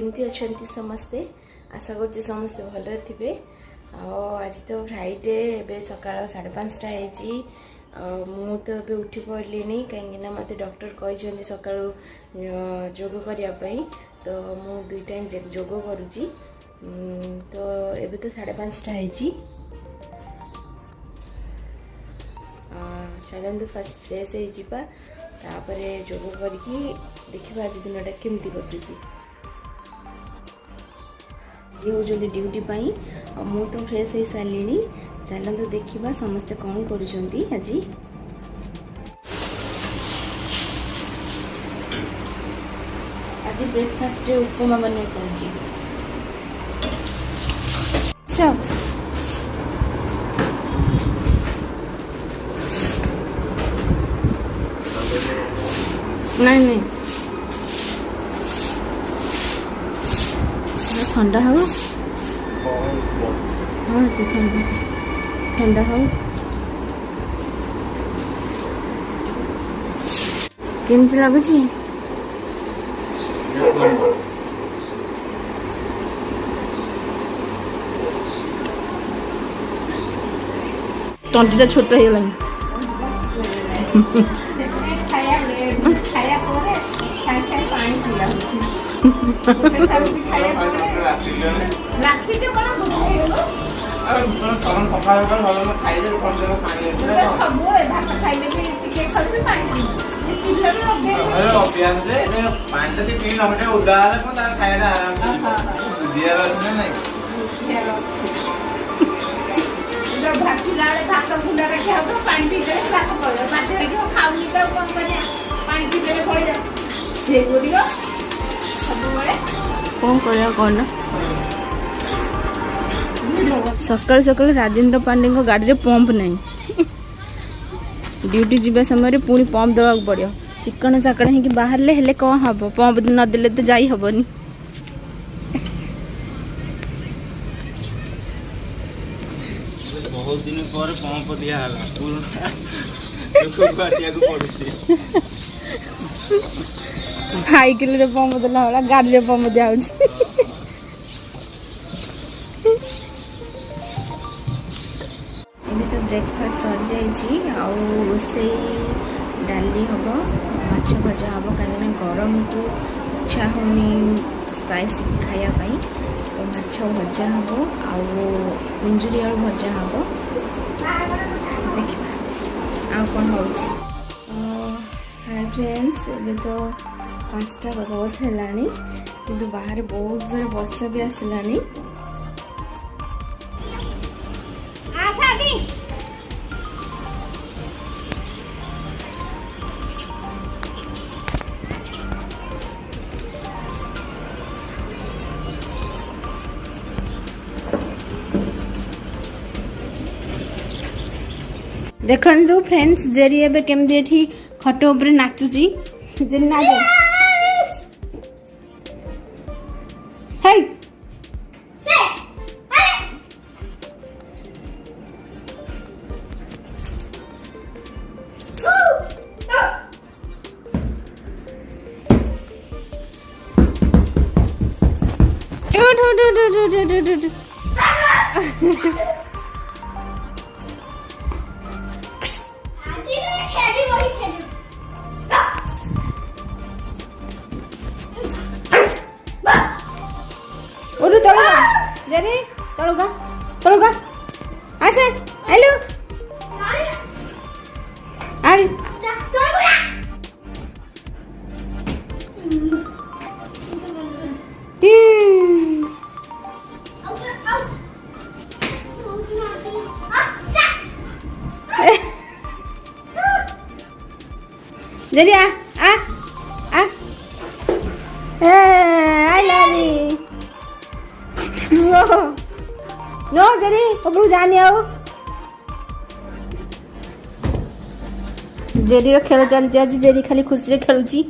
केमती अच्छा समस्ते आशा कर समस्ते भल थे। आज तो फ्राइडे ए सका 5:30 मु तो ए उठी पड़िली कहीं मत डॉक्टर कही सका जोग करने तो मु 2 टाइम जोग करुँची। तो एबे तो 5:30 चलते फास्ट फ्रेश होपर जोग करके देखा आज दिनटा केमती कटुची। ये हूँ ड्यूटी मु तो फ्रेश हो सारे चलते देखा समस्ते कौन करुँच। आज ब्रेकफास्ट उपमा बना चलती। नहीं नहीं ठंडा हो हाँ तो ठंडा हो केमती लगुच तंटीटा छोट हो गला कौन कर कौन सकाल सकाल राजेंद्र पांडे गाड़ी रे पंप नहीं ड्यूटी जीवा समय पुणी पंप दवा पड़ो चिकन चाकण हो बाहर हेले कौन हम पंप नदेले तो जाई हबनी। बहुत दिन पर पंप दिया साइकिल रे पंप देला वाला गाड़ी रे पंप दिया तो ब्रेकफास्ट सरी जाइए डाली हम माछ भजा हम कहीं गरम को इच्छा होनी स्पाइसी खायापाई तो माछ भजा हम आंजुरी आलू भजा हम देखा आ कौन हो। हाय फ्रेंड्स एबे तो 5टा 10 है कि बाहर बहुत जोर वर्षा भी आसलानी। देखो फ्रेंड्स जेरी एबे केमती एठी खट ऊपर नाचुची जेरी नाच हाय जेरी तलुगा अच्छा हेलो अरे जेरी आ I love you. No, Jerry उपरू जानी आओ जेरी रो खेल चलची आज जेरी खाली खुशी रे खेलुची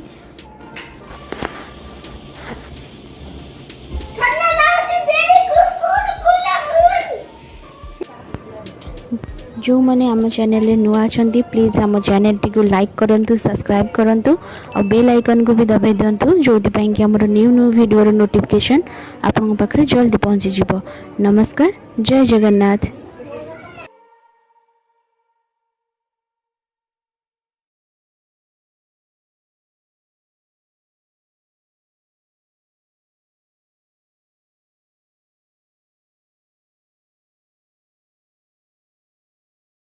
जो मैंने आम चैनल नुआ अच्छा प्लीज़ आम चैनल टी लाइक करूँ सब्सक्राइब करूँ और बेल आइकन को भी दबाई दिंतु जो कि आमर न्यू न्यू वीडियो नोटिफिकेशन आपन पाखे जल्दी पहुँची। नमस्कार, जय जगन्नाथ।